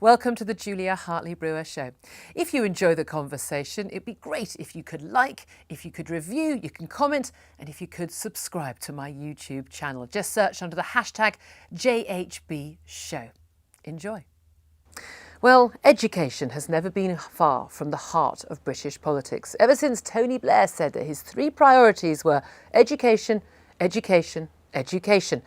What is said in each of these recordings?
Welcome to the Julia Hartley-Brewer Show. If you enjoy the conversation, it'd be great if you could like, if you could review, you can comment, and if you could subscribe to my YouTube channel. Just search under the hashtag JHB Show. Enjoy. Well, education has never been far from the heart of British politics, ever since Tony Blair said that his three priorities were education, education, education.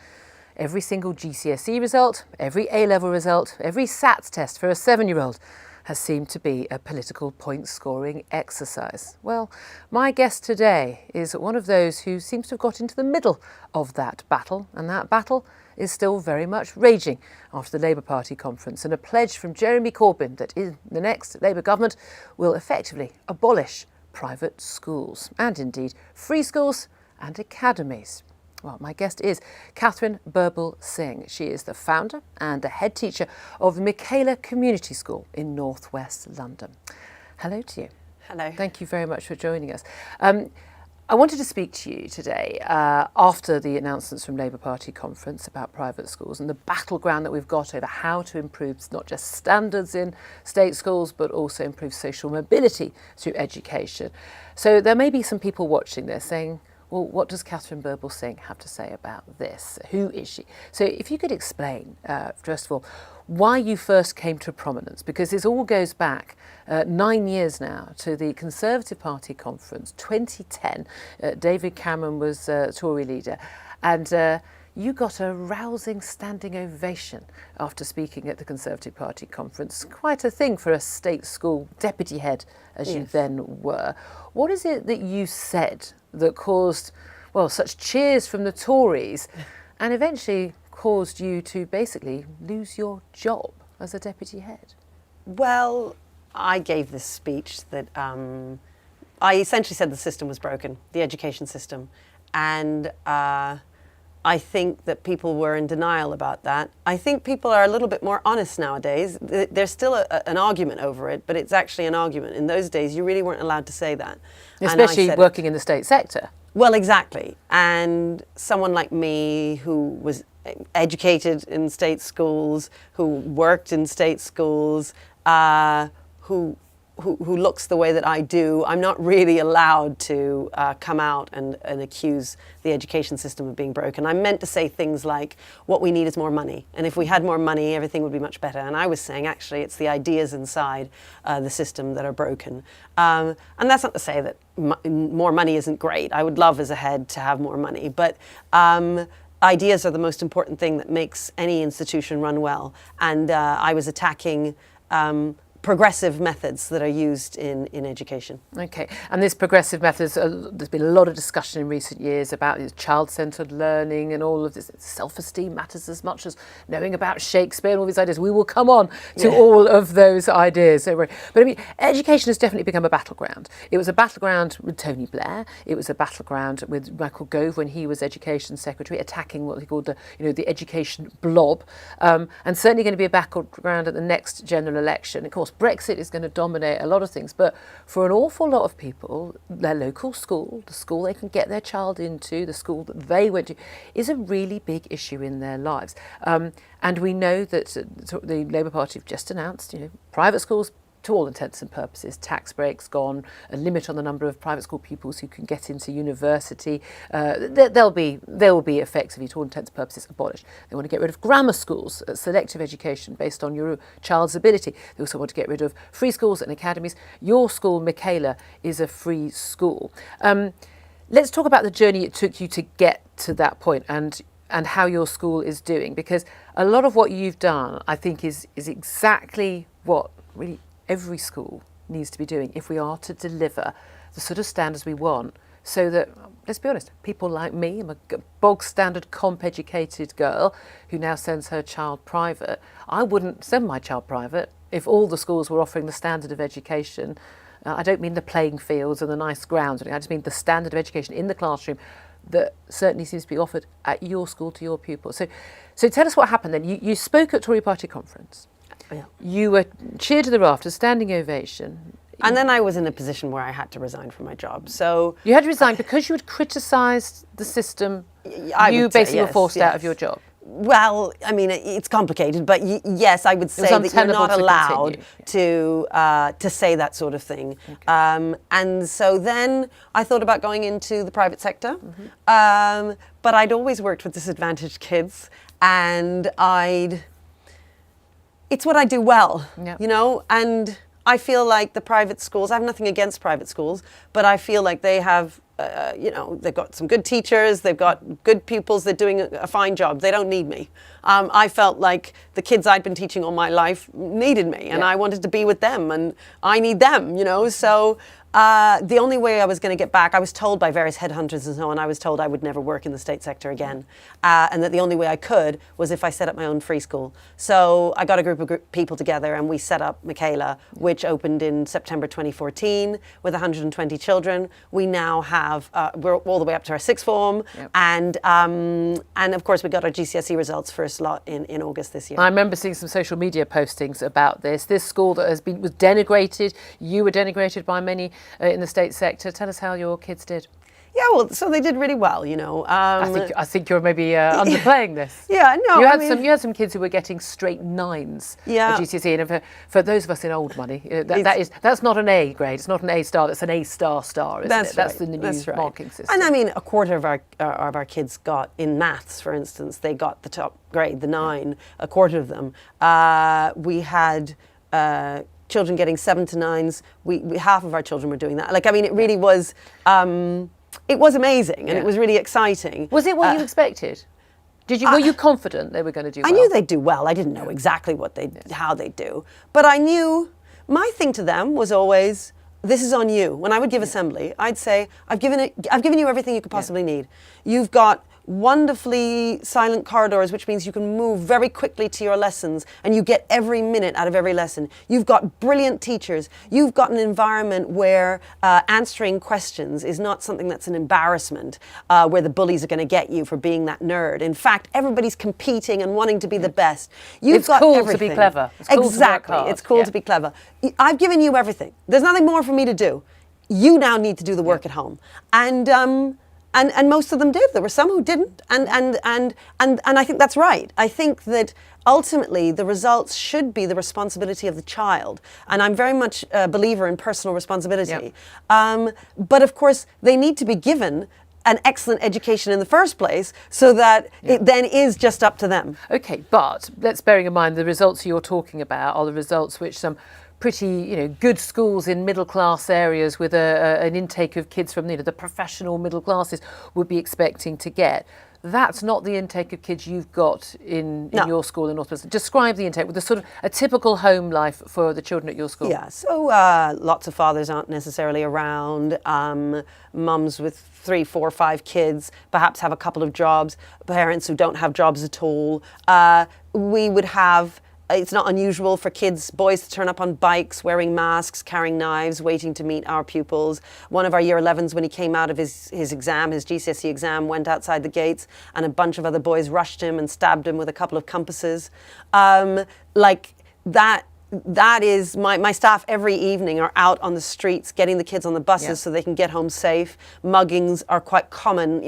Every single GCSE result, every A-level result, every SATs test for a 7-year-old has seemed to be a political point-scoring exercise. Well, my guest today is one of those who seems to have got into the middle of that battle, and that battle is still very much raging after the Labour Party conference and a pledge from Jeremy Corbyn that in the next Labour government will effectively abolish private schools and indeed free schools and academies. Well, my guest is Katharine Birbalsingh. She is the founder and the head teacher of the Michaela Community School in North West London. Hello to you. Hello. Thank you very much for joining us. I wanted to speak to you today after the announcements from Labour Party conference about private schools and the battleground that we've got over how to improve not just standards in state schools but also improve social mobility through education. So there may be some people watching this saying, well, what does Katharine Birbalsingh have to say about this? Who is she? So if you could explain, first of all, why you first came to prominence, because this all goes back 9 years now to the Conservative Party conference, 2010. David Cameron was Tory leader, and you got a rousing standing ovation after speaking at the Conservative Party conference. Quite a thing for a state school deputy head, as you then were. What is it that you said that caused, well, such cheers from the Tories and eventually caused you to basically lose your job as a deputy head? Well, I gave this speech that I essentially said the system was broken, the education system, and I think that people were in denial about that. I think people are a little bit more honest nowadays. There's still an argument over it, but it's actually an argument. In those days, you really weren't allowed to say that. Especially working in the state sector. Well, exactly. And someone like me who was educated in state schools, who worked in state schools, who looks the way that I do, I'm not really allowed to come out and accuse the education system of being broken. I'm meant to say things like, what we need is more money. And if we had more money, everything would be much better. And I was saying, actually, it's the ideas inside the system that are broken. And that's not to say that more money isn't great. I would love as a head to have more money. But ideas are the most important thing that makes any institution run well. And I was attacking progressive methods that are used in education. Okay, and this progressive methods, there's been a lot of discussion in recent years about child-centred learning and all of this. Self-esteem matters as much as knowing about Shakespeare and all these ideas. We will come on to all of those ideas. But I mean, education has definitely become a battleground. It was a battleground with Tony Blair. It was a battleground with Michael Gove when he was Education Secretary, attacking what he called the education blob. And certainly going to be a battleground at the next general election. Of course, Brexit is going to dominate a lot of things, but for an awful lot of people, their local school, the school they can get their child into, the school that they went to, is a really big issue in their lives. And we know that the Labour Party have just announced, private schools, to all intents and purposes, tax breaks gone, a limit on the number of private school pupils who can get into university. They'll be effectively, to all intents and purposes, abolished. They want to get rid of grammar schools, selective education based on your child's ability. They also want to get rid of free schools and academies. Your school, Michaela, is a free school. Let's talk about the journey it took you to get to that point and how your school is doing, because a lot of what you've done, I think, is exactly what really every school needs to be doing if we are to deliver the sort of standards we want, so that, let's be honest, people like me, I'm a bog standard comp educated girl who now sends her child private. I wouldn't send my child private if all the schools were offering the standard of education. I don't mean the playing fields and the nice grounds, I just mean the standard of education in the classroom that certainly seems to be offered at your school to your pupils. So tell us what happened then. You spoke at Tory Party conference. Yeah. You were cheered to the rafters, standing ovation. And then I was in a position where I had to resign from my job. So you had to resign because you had criticised the system. You basically were forced out of your job. Well, I mean, it's complicated, but yes, I would say that you're untenable not to allowed continue. to say that sort of thing. Okay. And so then I thought about going into the private sector, but I'd always worked with disadvantaged kids, and it's what I do well, you know, and I feel like the private schools, I have nothing against private schools, but I feel like they have, you know, they've got some good teachers, they've got good pupils, they're doing a fine job. They don't need me. I felt like the kids I'd been teaching all my life needed me, and I wanted to be with them, and I need them, you know. So the only way I was going to get back, I was told by various headhunters and so on, I was told I would never work in the state sector again, and that the only way I could was if I set up my own free school. So I got a group of people together, and we set up Michaela, which opened in September 2014 with 120 children. We now have, we're all the way up to our sixth form, and of course we got our GCSE results first lot in August this year. I remember seeing some social media postings about this school that was denigrated. You were denigrated by many in the state sector. Tell us how your kids did. Yeah, well, so they did really well, you know. I think you're maybe underplaying this. Yeah, no. You had some kids who were getting straight 9s at GCSE, and for those of us in old money, that's not an A grade. It's not an A star. That's an A star star. Isn't it? That's the new marking system. And I mean, a quarter of our kids got in maths, for instance. They got the top grade, the 9. A quarter of them. We had children getting 7 to 9s. We half of our children were doing that. Like, I mean, it really was. It was amazing, and it was really exciting. Was it what you expected? Were you confident they were going to do well? I knew they'd do well. I didn't know exactly how they'd do, but I knew my thing to them was always, this is on you. When I would give assembly, I'd say, I've given you everything you could possibly need. You've got wonderfully silent corridors, which means you can move very quickly to your lessons, and you get every minute out of every lesson. You've got brilliant teachers. You've got an environment where answering questions is not something that's an embarrassment, where the bullies are going to get you for being that nerd. In fact, everybody's competing and wanting to be the best. It's cool to be clever. It's cool exactly. To work hard. It's cool to be clever. I've given you everything. There's nothing more for me to do. You now need to do the work at home. And most of them did. There were some who didn't, and I think that's right. I think that ultimately the results should be the responsibility of the child, and I'm very much a believer in personal responsibility. But of course, they need to be given an excellent education in the first place, so that it then is just up to them. Okay, but let's bearing in mind the results you're talking about are the results which some pretty, good schools in middle-class areas with an intake of kids from, the professional middle classes would be expecting to get. That's not the intake of kids you've got in your school in North Wales. Describe the intake with a sort of a typical home life for the children at your school. Yeah, so lots of fathers aren't necessarily around. Mums with 3, 4, 5 kids perhaps have a couple of jobs. Parents who don't have jobs at all. We would have. It's not unusual for boys to turn up on bikes, wearing masks, carrying knives, waiting to meet our pupils. One of our Year 11s, when he came out of his exam, his GCSE exam, went outside the gates, and a bunch of other boys rushed him and stabbed him with a couple of compasses. Like that. That is, my staff every evening are out on the streets getting the kids on the buses so they can get home safe. Muggings are quite common.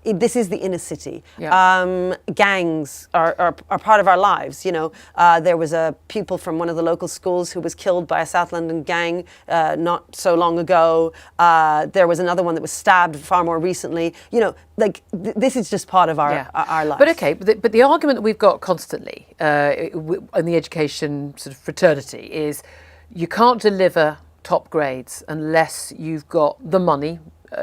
This is the inner city. Gangs are part of our lives. There was a pupil from one of the local schools who was killed by a South London gang not so long ago. There was another one that was stabbed far more recently. This is just part of our lives. But okay, but the argument that we've got constantly in the education sort of fraternity is you can't deliver top grades unless you've got the money.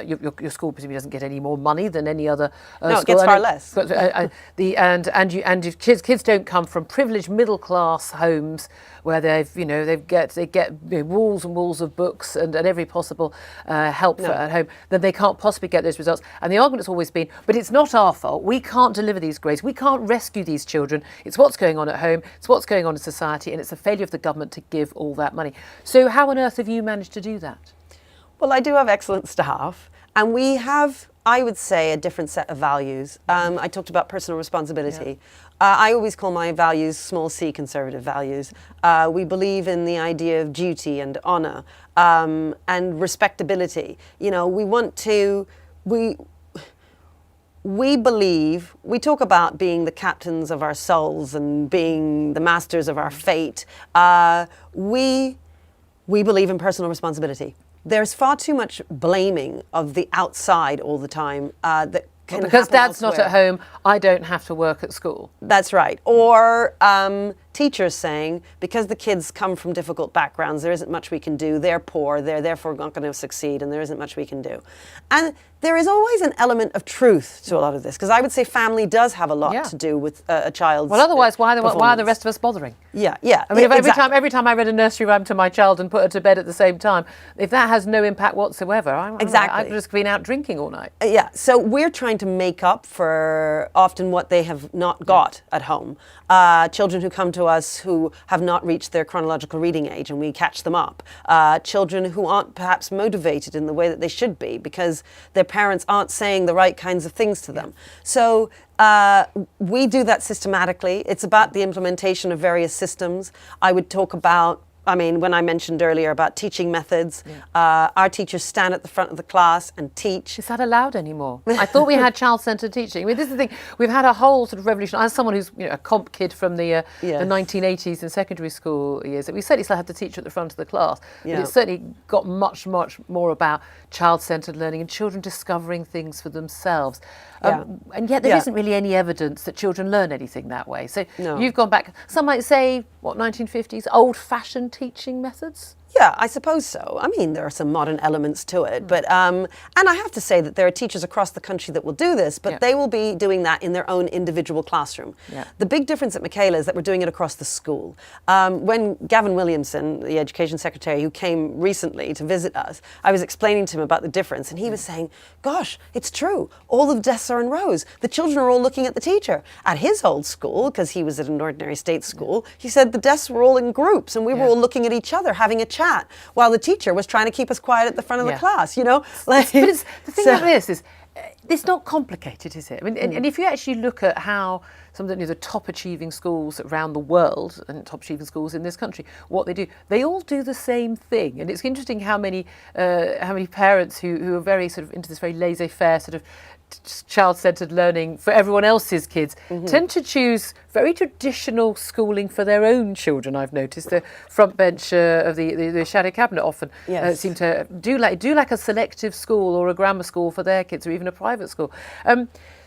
Your school presumably doesn't get any more money than any other school. No, it gets far less. And if kids don't come from privileged middle class homes where they get walls and walls of books and every possible help at home, then they can't possibly get those results. And the argument has always been, but it's not our fault. We can't deliver these grades. We can't rescue these children. It's what's going on at home. It's what's going on in society, and it's a failure of the government to give all that money. So how on earth have you managed to do that? Well, I do have excellent staff, and we have, I would say, a different set of values. I talked about personal responsibility. I always call my values small c conservative values. We believe in the idea of duty and honour and respectability. We want to, we talk about being the captains of our souls and being the masters of our fate. We believe in personal responsibility. There's far too much blaming of the outside all the time that can because happen dad's elsewhere. not at home, I don't have to work at school. That's right. Or teachers saying, because the kids come from difficult backgrounds, there isn't much we can do. They're poor. They're therefore not going to succeed, and there isn't much we can do. And there is always an element of truth to a lot of this, because I would say family does have a lot to do with a child's Well, otherwise, why are the performance. rest of us bothering? Yeah. I mean, if exactly. every time I read a nursery rhyme to my child and put her to bed at the same time, if that has no impact whatsoever, I've just been out drinking all night. Yeah, so we're trying to make up for often what they have not got at home. Children who come to us who have not reached their chronological reading age, and we catch them up. Children who aren't perhaps motivated in the way that they should be because their parents aren't saying the right kinds of things to them. So we do that systematically. It's about the implementation of various systems. I would talk about, when I mentioned earlier about teaching methods, our teachers stand at the front of the class and teach. Is that allowed anymore? I thought we had child-centred teaching. I mean, this is the thing. We've had a whole sort of revolution. As someone who's a comp kid from the 1980s in secondary school years, we certainly still had to teach at the front of the class. But it's certainly got much, much more about child-centred learning and children discovering things for themselves. And yet there isn't really any evidence that children learn anything that way. So you've gone back, some might say, 1950s, old-fashioned teaching methods? Yeah, I suppose so. I mean, there are some modern elements to it, but and I have to say that there are teachers across the country that will do this, but they will be doing that in their own individual classroom. The big difference at Michaela is that we're doing it across the school. When Gavin Williamson, the Education Secretary, who came recently to visit us, I was explaining to him about the difference, and he was saying, gosh, it's true. All the desks are in rows. The children are all looking at the teacher. At his old school, because he was at an ordinary state school, he said the desks were all in groups, and we were all looking at each other, having a chat, while the teacher was trying to keep us quiet at the front of the class, But the thing about this is, it's not complicated, is it? I mean, and if you actually look at how some of the top achieving schools around the world and top achieving schools in this country, what they all do the same thing. And it's interesting how many parents who are very sort of into this very laissez-faire sort of child-centred learning for everyone else's kids tend to choose very traditional schooling for their own children. I've noticed the front bench of the shadow cabinet often seem to do like a selective school or a grammar school for their kids, or even a private school.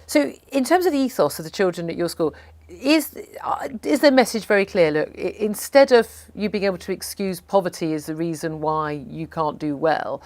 So in terms of the ethos of the children at your school, is the message very clear? Look, instead of you being able to excuse poverty as the reason why you can't do well,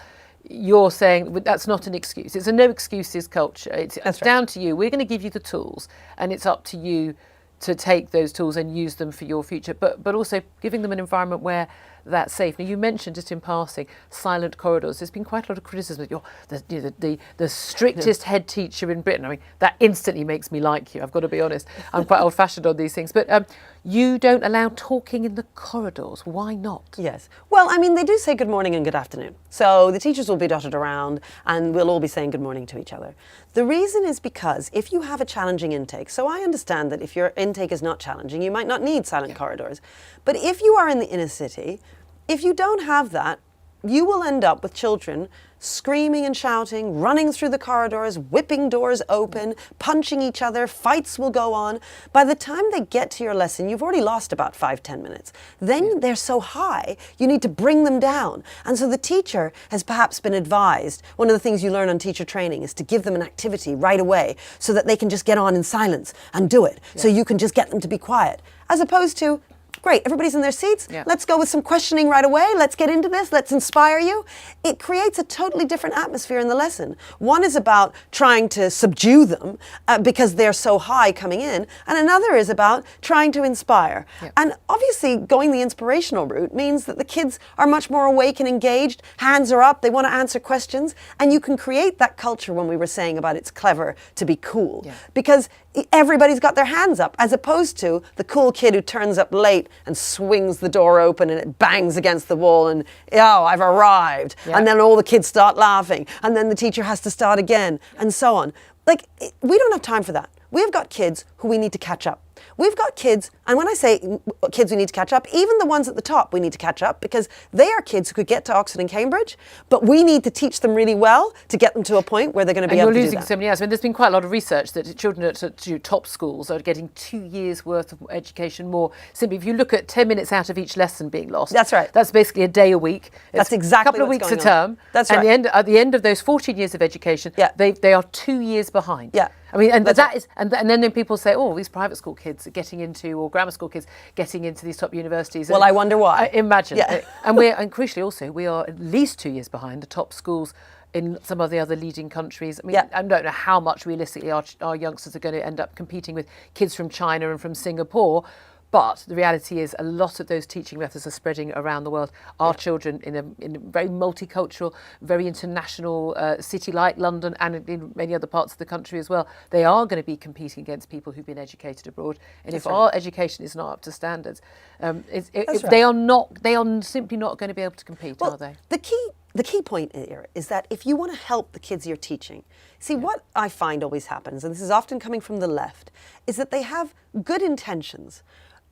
you're saying that's not an excuse. It's a no excuses culture. It's down to you. We're going to give you the tools, and it's up to you to take those tools and use them for your future. But also giving them an environment where that's safe. Now, you mentioned just in passing silent corridors. There's been quite a lot of criticism that you're the strictest head teacher in Britain. I mean, that instantly makes me like you. I've got to be honest. I'm quite old-fashioned on these things. But you don't allow talking in the corridors. Why not? Yes. Well, I mean, they do say good morning and good afternoon. So the teachers will be dotted around and we'll all be saying good morning to each other. The reason is because if you have a challenging intake, so I understand that if your intake is not challenging, you might not need silent corridors. But if you are in the inner city, if you don't have that, you will end up with children screaming and shouting, running through the corridors, whipping doors open, punching each other, fights will go on. By the time they get to your lesson, you've already lost about 5-10 minutes. Then they're so high, you need to bring them down. And so the teacher has perhaps been advised, one of the things you learn on teacher training is to give them an activity right away so that they can just get on in silence and do it. So you can just get them to be quiet. As opposed to, great, everybody's in their seats. Let's go with some questioning right away. Let's get into this. Let's inspire you. It creates a totally different atmosphere in the lesson. One is about trying to subdue them because they're so high coming in, and another is about trying to inspire. And obviously, going the inspirational route means that the kids are much more awake and engaged. Hands are up. They want to answer questions. And you can create that culture when we were saying about it's clever to be cool. Because everybody's got their hands up, as opposed to the cool kid who turns up late and swings the door open and it bangs against the wall and, oh, I've arrived. And then all the kids start laughing. And then the teacher has to start again and so on. Like, we don't have time for that. We've got kids who we need to catch up. We've got kids, and when I say kids who need to catch up, even the ones at the top we need to catch up, because they are kids who could get to Oxford and Cambridge, but we need to teach them really well to get them to a point where they're going to be able to do that. You're losing so many years. I mean, there's been quite a lot of research that children at top schools are getting 2 years worth of education more. Simply, if you look at 10 minutes out of each lesson being lost. That's right. That's basically a day a week. That's exactly a couple of what's weeks going a on. term. That's and right. At the end of those 14 years of education, they are 2 years behind. Yeah. I mean, and That's that is, and then people say, oh, these private school kids are getting into, or grammar school kids getting into these top universities. Well, I wonder why. Imagine. Yeah. And crucially also, we are at least 2 years behind the top schools in some of the other leading countries. I mean, I don't know how much realistically our youngsters are going to end up competing with kids from China and from Singapore. But the reality is a lot of those teaching methods are spreading around the world. Our children in a very multicultural, very international city like London and in many other parts of the country as well, they are going to be competing against people who've been educated abroad. And if our education is not up to standards, they are simply not going to be able to compete, are they? The key point here is that if you want to help the kids you're teaching, what I find always happens, and this is often coming from the left, is that they have good intentions.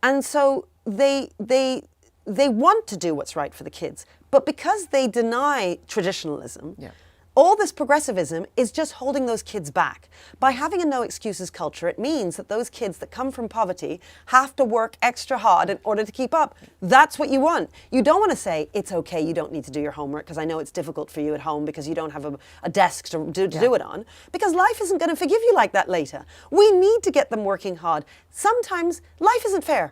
And so they want to do what's right for the kids, but because they deny traditionalism, all this progressivism is just holding those kids back. By having a no excuses culture, it means that those kids that come from poverty have to work extra hard in order to keep up. That's what you want. You don't want to say, it's okay, you don't need to do your homework, because I know it's difficult for you at home because you don't have a desk to do it on, because life isn't going to forgive you like that later. We need to get them working hard. Sometimes life isn't fair,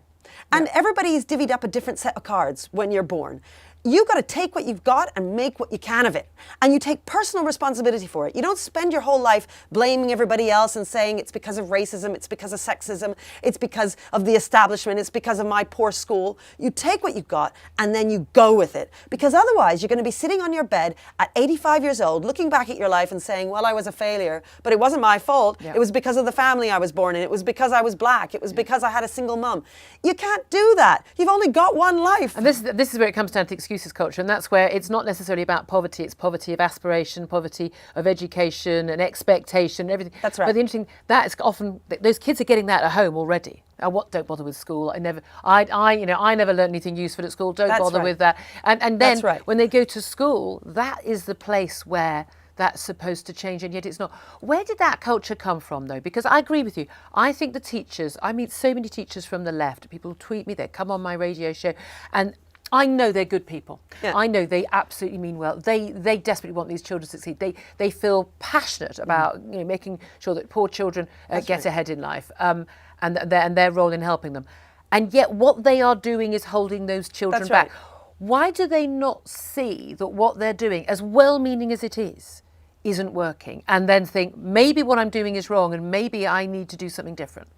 and everybody's divvied up a different set of cards when you're born. You've got to take what you've got and make what you can of it. And you take personal responsibility for it. You don't spend your whole life blaming everybody else and saying it's because of racism, it's because of sexism, it's because of the establishment, it's because of my poor school. You take what you've got and then you go with it. Because otherwise you're going to be sitting on your bed at 85 years old, looking back at your life and saying, well, I was a failure, but it wasn't my fault. It was because of the family I was born in. It was because I was black. It was because I had a single mum. You can't do that. You've only got one life. And this is where it comes down to excuses culture, and that's where it's not necessarily about poverty. It's poverty of aspiration, poverty of education and expectation, everything. That's right. But the interesting, that is often those kids are getting that at home already. Don't bother with school. I never learned anything useful at school. Don't bother with that. And then when they go to school, that is the place where that's supposed to change, and yet it's not. Where did that culture come from, though? Because I agree with you. I think the teachers, I meet so many teachers from the left. People tweet me, they come on my radio show, and I know they're good people. I know they absolutely mean well. They desperately want these children to succeed. They feel passionate about making sure that poor children get ahead in life, and their role in helping them. And yet what they are doing is holding those children back. Why do they not see that what they're doing, as well-meaning as it is, isn't working, and then think, maybe what I'm doing is wrong and maybe I need to do something different?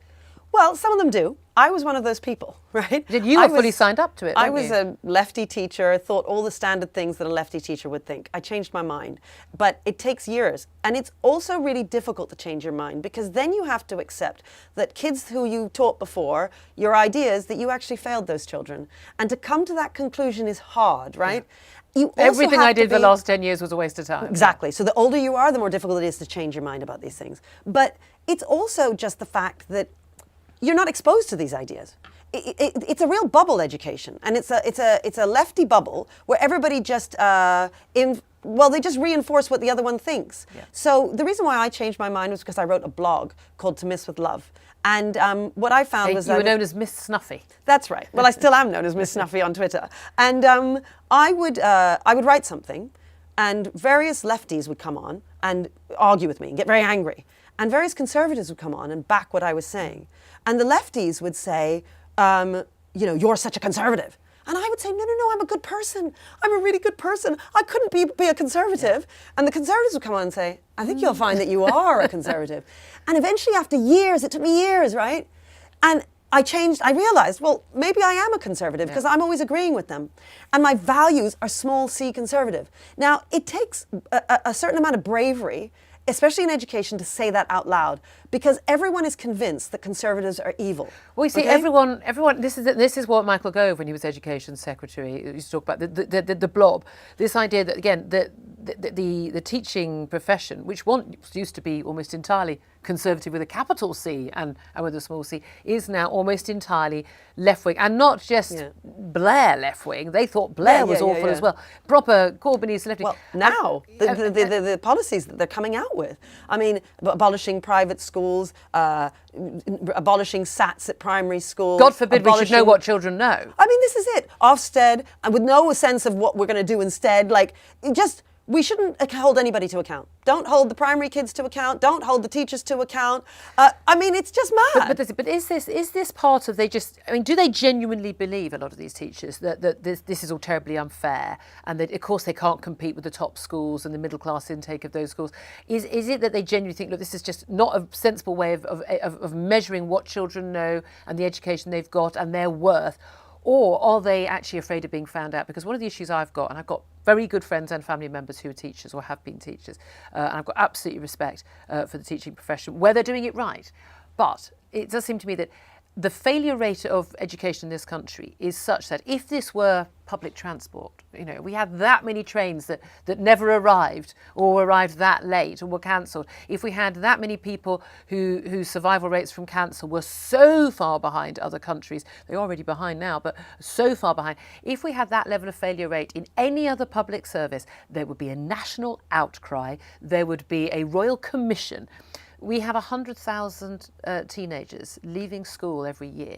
Well, some of them do. I was one of those people, right? You were fully signed up to it, I was a lefty teacher, thought all the standard things that a lefty teacher would think. I changed my mind. But it takes years. And it's also really difficult to change your mind, because then you have to accept that kids who you taught before, your ideas, that you actually failed those children. And to come to that conclusion is hard, right? Everything I did the last 10 years was a waste of time. Exactly. So the older you are, the more difficult it is to change your mind about these things. But it's also just the fact that you're not exposed to these ideas. It's a real bubble education, and it's a lefty bubble where everybody just they just reinforce what the other one thinks. So the reason why I changed my mind was because I wrote a blog called To Miss with Love, and what I found was that you were known as Miss Snuffy. That's right. Well, I still am known as Miss Snuffy on Twitter, and I would write something, and various lefties would come on and argue with me and get very angry. And various conservatives would come on and back what I was saying. And the lefties would say, you're such a conservative. And I would say, no, I'm a good person. I'm a really good person. I couldn't be a conservative. And the conservatives would come on and say, I think you'll find that you are a conservative. And eventually, after years, it took me years, right? And I realized, well, maybe I am a conservative because I'm always agreeing with them. And my values are small c conservative. Now, it takes a certain amount of bravery, especially in education, to say that out loud, because everyone is convinced that conservatives are evil. Well, you see, everyone. This is what Michael Gove, when he was Education Secretary, used to talk about the blob. This idea that, again, the teaching profession, which once used to be almost entirely Conservative with a capital C and with a small c, is now almost entirely left-wing. And not just Blair left-wing. They thought Blair was awful as well. Proper Corbynese left-wing. Well, now, the policies that they're coming out with. I mean, abolishing private schools, abolishing SATs at primary schools. God forbid we should know what children know. I mean, this is it. Ofsted, and with no sense of what we're going to do instead. Like, we shouldn't hold anybody to account. Don't hold the primary kids to account. Don't hold the teachers to account. I mean, it's just mad. But is this part of do they genuinely believe, a lot of these teachers, that this is all terribly unfair, and that of course they can't compete with the top schools and the middle class intake of those schools? Is it that they genuinely think, look, this is just not a sensible way of measuring what children know and the education they've got and their worth? Or are they actually afraid of being found out? Because one of the issues I've got, and I've got very good friends and family members who are teachers or have been teachers, and I've got absolutely respect for the teaching profession, where they're doing it right. But it does seem to me that the failure rate of education in this country is such that if this were public transport, we had that many trains that never arrived or arrived that late or were cancelled, if we had that many people whose survival rates from cancer were so far behind other countries, they're already behind now, but so far behind, if we had that level of failure rate in any other public service, there would be a national outcry, there would be a royal commission. We have 100,000 teenagers leaving school every year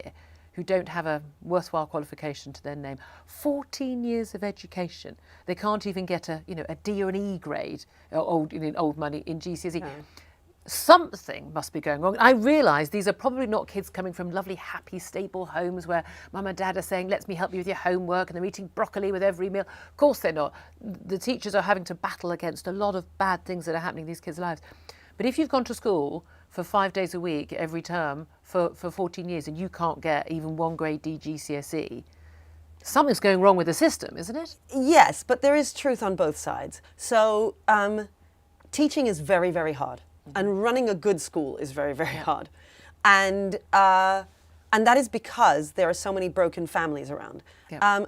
who don't have a worthwhile qualification to their name. 14 years of education. They can't even get a D or an E grade, old money in GCSE. No. Something must be going wrong. I realise these are probably not kids coming from lovely, happy, stable homes where mum and dad are saying, let me help you with your homework, and they're eating broccoli with every meal. Of course they're not. The teachers are having to battle against a lot of bad things that are happening in these kids' lives. But if you've gone to school for 5 days a week every term for 14 years and you can't get even 1 grade D GCSE, something's going wrong with the system, isn't it? Yes, but there is truth on both sides. So teaching is very, very hard. And running a good school is very, very hard. And that is because there are so many broken families around. Yeah.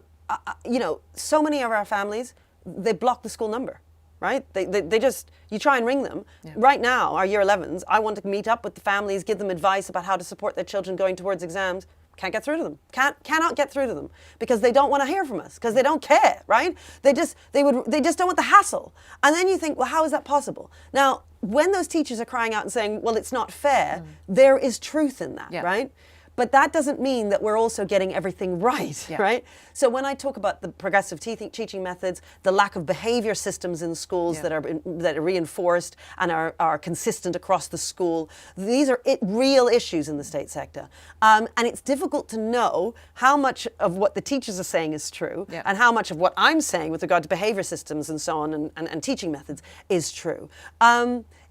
So many of our families, they block the school number. Right? They just, you try and ring them. Yeah. Right now, our year 11s, I want to meet up with the families, give them advice about how to support their children going towards exams. Can't get through to them. Cannot get through to them because they don't want to hear from us, because they don't care, right? They just don't want the hassle. And then you think, well, how is that possible? Now, when those teachers are crying out and saying, well, it's not fair, there is truth in that, right? But that doesn't mean that we're also getting everything right, right? So when I talk about the progressive teaching methods, the lack of behavior systems in schools that are reinforced and are consistent across the school, these are real issues in the state sector. And it's difficult to know how much of what the teachers are saying is true and how much of what I'm saying with regard to behavior systems and so on and teaching methods is true.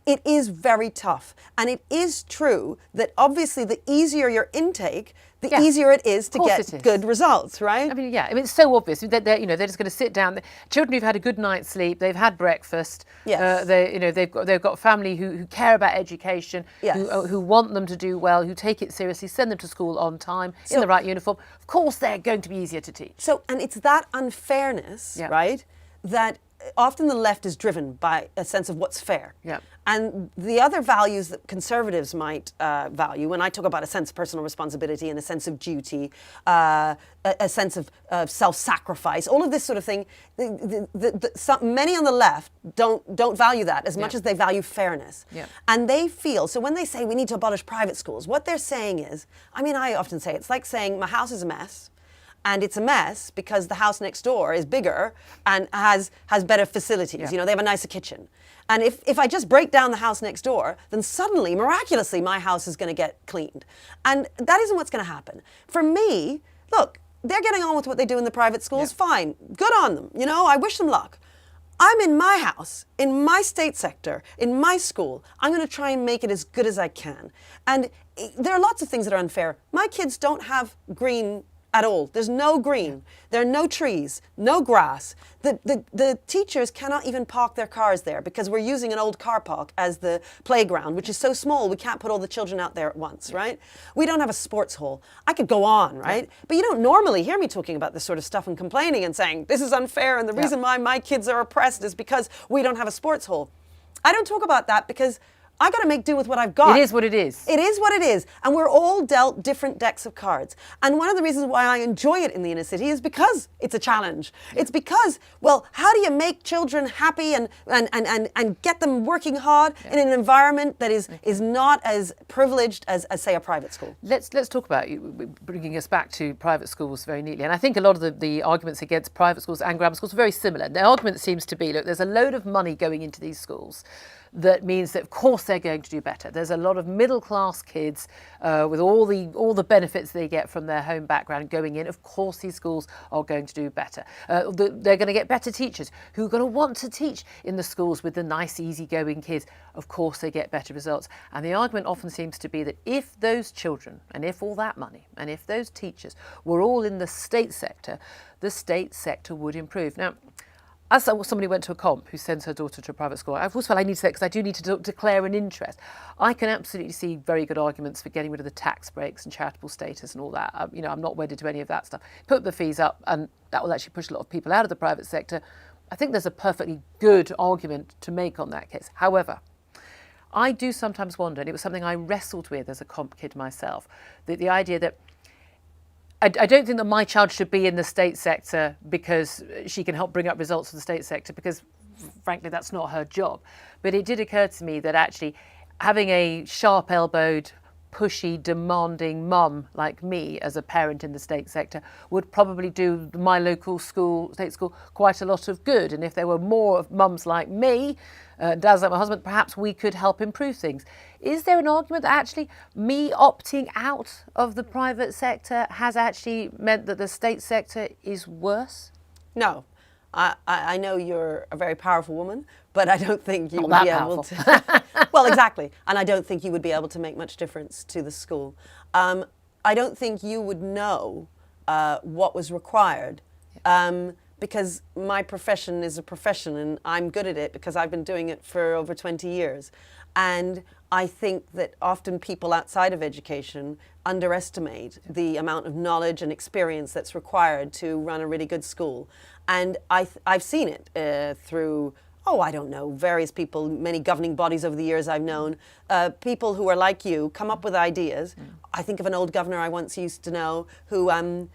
It is very tough. And it is true that obviously the easier your intake, the easier it is to get good results, right? I mean, it's so obvious. They're just going to sit down. Children who've had a good night's sleep, they've had breakfast. Yes. They've got family who care about education, who want them to do well, who take it seriously, send them to school on time, in the right uniform. Of course, they're going to be easier to teach. So, and it's that unfairness, right, that often the left is driven by a sense of what's fair. Yeah. And the other values that conservatives might value, when I talk about a sense of personal responsibility and a sense of duty, a sense of self-sacrifice, all of this sort of thing, many on the left don't value that as much as they value fairness. Yeah. And they feel, so when they say we need to abolish private schools, what they're saying is, I often say, it's like saying my house is a mess. And it's a mess because the house next door is bigger and has better facilities. Yeah. They have a nicer kitchen. And if I just break down the house next door, then suddenly, miraculously, my house is going to get cleaned. And that isn't what's going to happen. For me, look, they're getting on with what they do in the private schools. Fine. Good on them. I wish them luck. I'm in my house, in my state sector, in my school. I'm going to try and make it as good as I can. And there are lots of things that are unfair. My kids don't have green at all. There's no green. There are no trees, no grass. The teachers cannot even park their cars there because we're using an old car park as the playground, which is so small we can't put all the children out there at once, right? We don't have a sports hall. I could go on, right? But you don't normally hear me talking about this sort of stuff and complaining and saying, this is unfair and the reason why my kids are oppressed is because we don't have a sports hall. I don't talk about that because I got to make do with what I've got. It is what it is. It is what it is. And we're all dealt different decks of cards. And one of the reasons why I enjoy it in the inner city is because it's a challenge. It's because, well, how do you make children happy and get them working hard in an environment that is not as privileged as say, a private school? Let's talk about you bringing us back to private schools very neatly. And I think a lot of the arguments against private schools and grammar schools are very similar. The argument seems to be, look, there's a load of money going into these schools. That means that, of course, they're going to do better. There's a lot of middle-class kids with all the benefits they get from their home background going in. Of course, these schools are going to do better. They're going to get better teachers who are going to want to teach in the schools with the nice, easygoing kids. Of course, they get better results. And the argument often seems to be that if those children and if all that money and if those teachers were all in the state sector, the state sector would improve. Now, as somebody went to a comp who sends her daughter to a private school, I've always felt I need to say, because I do need to declare an interest. I can absolutely see very good arguments for getting rid of the tax breaks and charitable status and all that. I'm not wedded to any of that stuff. Put the fees up, and that will actually push a lot of people out of the private sector. I think there's a perfectly good argument to make on that case. However, I do sometimes wonder, and it was something I wrestled with as a comp kid myself, the idea that I don't think that my child should be in the state sector because she can help bring up results for the state sector, because frankly that's not her job. But it did occur to me that actually having a sharp-elbowed, pushy, demanding mum like me as a parent in the state sector would probably do my local school, state school, quite a lot of good. And if there were more of mums like me, dads like my husband, perhaps we could help improve things. Is there an argument that actually me opting out of the private sector has actually meant that the state sector is worse? No. I know you're a very powerful woman, but I don't think you would be able to. Well, exactly. And I don't think you would be able to make much difference to the school. I don't think you would know what was required, because my profession is a profession and I'm good at it because I've been doing it for over 20 years. And I think that often people outside of education underestimate the amount of knowledge and experience that's required to run a really good school. And I've seen it through, I don't know, various people, many governing bodies over the years I've known, people who are like you, come up with ideas. I think of an old governor I once used to know who,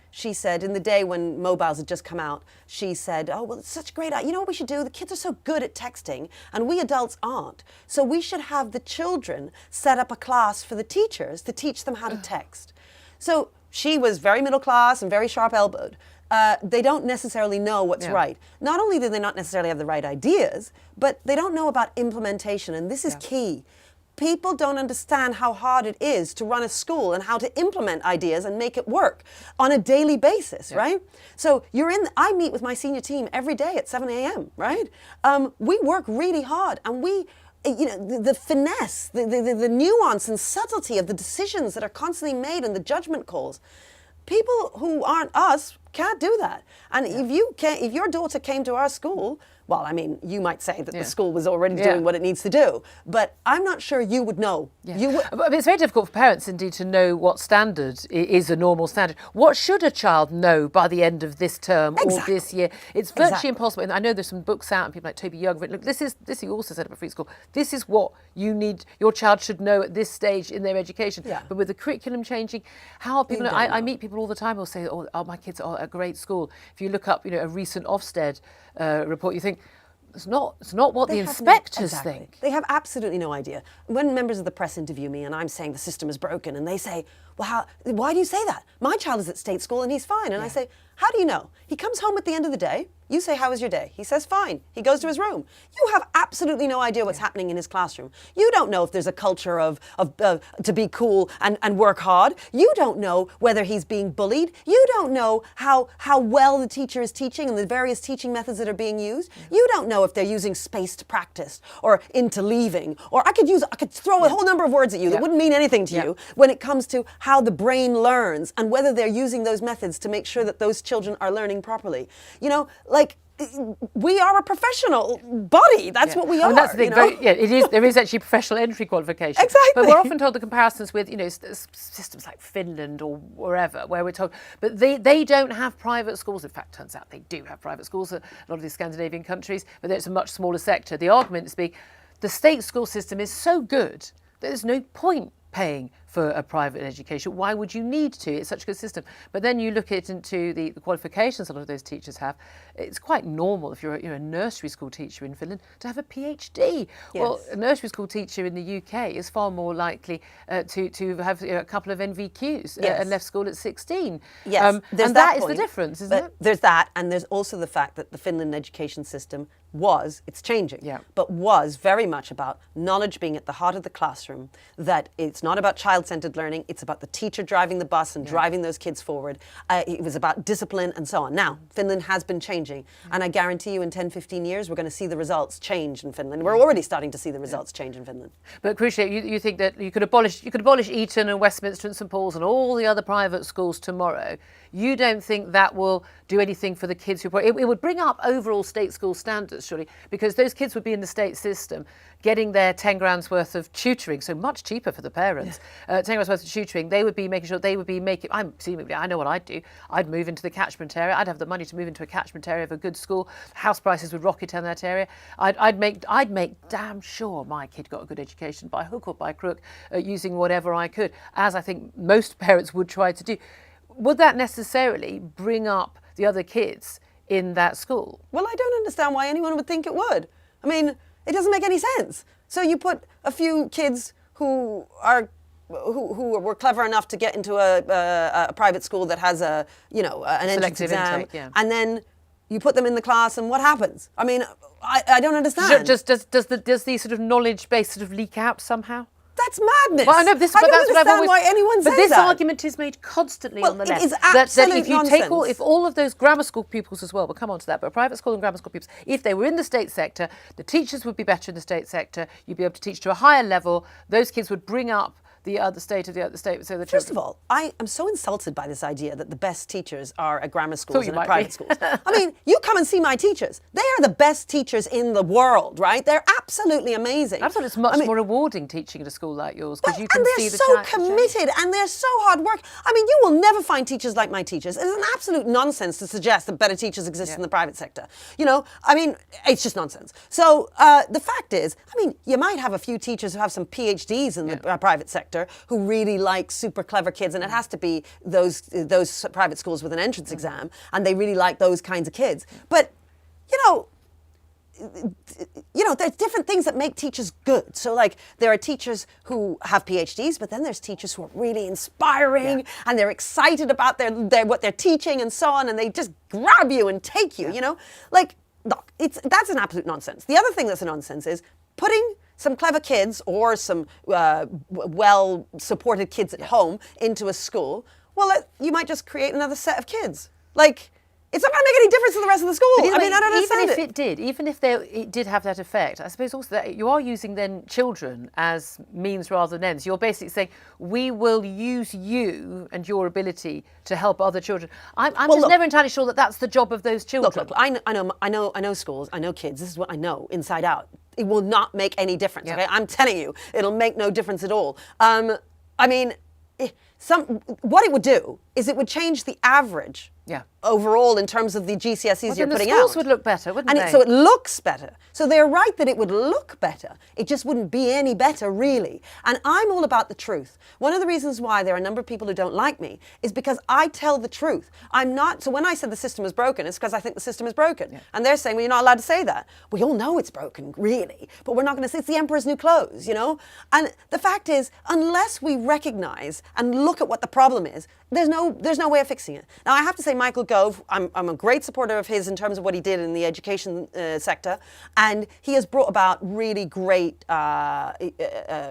she said, in the day when mobiles had just come out, she said, well, it's such a great idea. You know what we should do? The kids are so good at texting, and we adults aren't. So we should have the children set up a class for the teachers to teach them how to text. So she was very middle class and very sharp-elbowed. They don't necessarily know what's right. Not only do they not necessarily have the right ideas, but they don't know about implementation, and this is key. People don't understand how hard it is to run a school and how to implement ideas and make it work on a daily basis, right? So I meet with my senior team every day at 7 a.m., right? We work really hard, and the finesse, the nuance and subtlety of the decisions that are constantly made and the judgment calls. People who aren't us can't do that. And if your daughter came to our school, well, I mean, you might say that the school was already doing what it needs to do, but I'm not sure you would know. But it's very difficult for parents, indeed, to know what standard is a normal standard. What should a child know by the end of this term or this year? It's virtually impossible. And I know there's some books out, and people like Toby Young, look, this you also set up a free school. This is what you need, your child should know at this stage in their education. But with the curriculum changing, how are people, I meet people all the time who'll say, my kids are at a great school. If you look up, a recent Ofsted report, you think, it's not what the inspectors think. They have absolutely no idea. When members of the press interview me and I'm saying the system is broken, and they say, well, why do you say that? My child is at state school and he's fine. And I say, how do you know? He comes home at the end of the day. You say, how was your day? He says, fine. He goes to his room. You have absolutely no idea what's happening in his classroom. You don't know if there's a culture of to be cool and work hard. You don't know whether he's being bullied. You don't know how well the teacher is teaching and the various teaching methods that are being used. You don't know if they're using spaced practice or interleaving. Or I could throw a whole number of words at you that wouldn't mean anything to you when it comes to how the brain learns and whether they're using those methods to make sure that those children are learning properly. We are a professional body. That's what we are. And that's the thing. It is. There is actually professional entry qualification. Exactly. But we're often told the comparisons with systems like Finland or wherever, where we're told, but they don't have private schools. In fact, turns out they do have private schools. A lot of these Scandinavian countries, but it's a much smaller sector. The argument is the state school system is so good that there's no point paying for a private education. Why would you need to? It's such a good system. But then you look into the qualifications a lot of those teachers have. It's quite normal if you're a nursery school teacher in Finland to have a PhD. Yes. Well, a nursery school teacher in the UK is far more likely to have a couple of NVQs and left school at 16. Yes, and that is the difference, isn't it? There's that, and there's also the fact that the Finland education system it's changing, but was very much about knowledge being at the heart of the classroom, that it's not about child-centered learning, it's about the teacher driving the bus and driving those kids forward. It was about discipline and so on. Now, Finland has been changing, and I guarantee you in 10, 15 years, we're going to see the results change in Finland. We're already starting to see the results change in Finland. But crucially, you think that you could abolish Eton and Westminster and St Paul's and all the other private schools tomorrow. You don't think that will do anything for the kids who... It would bring up overall state school standards, surely, because those kids would be in the state system getting their 10 grand's worth of tutoring, so much cheaper for the parents. 10 grand's worth of tutoring, they would be making sure I know what I'd do. I'd move into the catchment area. I'd have the money to move into a catchment area of a good school. House prices would rocket in that area. I'd make damn sure my kid got a good education by hook or by crook, using whatever I could, as I think most parents would try to do. Would that necessarily bring up the other kids in that school? Well, I don't understand why anyone would think it would. I mean, it doesn't make any sense. So you put a few kids who were clever enough to get into a private school that has an entrance exam, intake, and then you put them in the class, and what happens? I mean, I don't understand. Does the sort of knowledge base sort of leak out somehow? That's madness. Well, I know I don't understand why anyone says that. But this argument is made constantly on the left. It is absolute if you nonsense. if all of those grammar school pupils as well, we'll come on to that, but private school and grammar school pupils, if they were in the state sector, the teachers would be better in the state sector, you'd be able to teach to a higher level, those kids would bring up the other state of the other state. So the First of all, I am so insulted by this idea that the best teachers are at grammar schools and at private schools. I mean, you come and see my teachers. They are the best teachers in the world, right? They're absolutely amazing. I thought it's much more rewarding teaching at a school like yours because you can and see they're the so change. committed and they're so hard work. I mean, you will never find teachers like my teachers. It's an absolute nonsense to suggest that better teachers exist in the private sector. You know, I mean, it's just nonsense. So the fact is, I mean, you might have a few teachers who have some PhDs in the private sector who really like super clever kids, and it has to be those private schools with an entrance exam, and they really like those kinds of kids. But you know, there's different things that make teachers good. So like there are teachers who have PhDs, but then there's teachers who are really inspiring and they're excited about what they're teaching and so on, and they just grab you and take you. You know, like look, that's an absolute nonsense. The other thing that's a nonsense is putting some clever kids or some well-supported kids at home into a school. Well, you might just create another set of kids. Like, it's not going to make any difference to the rest of the school. I mean, I don't understand it. Even if it did have that effect, I suppose also that you are using then children as means rather than ends. You're basically saying, we will use you and your ability to help other children. I'm never entirely sure that that's the job of those children. Look, I know schools, I know kids. This is what I know inside out. It will not make any difference, okay? I'm telling you, it'll make no difference at all. I mean, what it would do is it would change the average overall in terms of the GCSEs you're putting out. The schools would look better, wouldn't they? So it looks better. So they're right that it would look better. It just wouldn't be any better, really. And I'm all about the truth. One of the reasons why there are a number of people who don't like me is because I tell the truth. So when I said the system is broken, it's because I think the system is broken. Yeah. And they're saying, well, you're not allowed to say that. We all know it's broken, really. But we're not going to say it's the emperor's new clothes, you know? And the fact is, unless we recognize and look at what the problem is, there's no way of fixing it. Now, I have to say, Michael Gove, I'm a great supporter of his in terms of what he did in the education sector, and he has brought about really great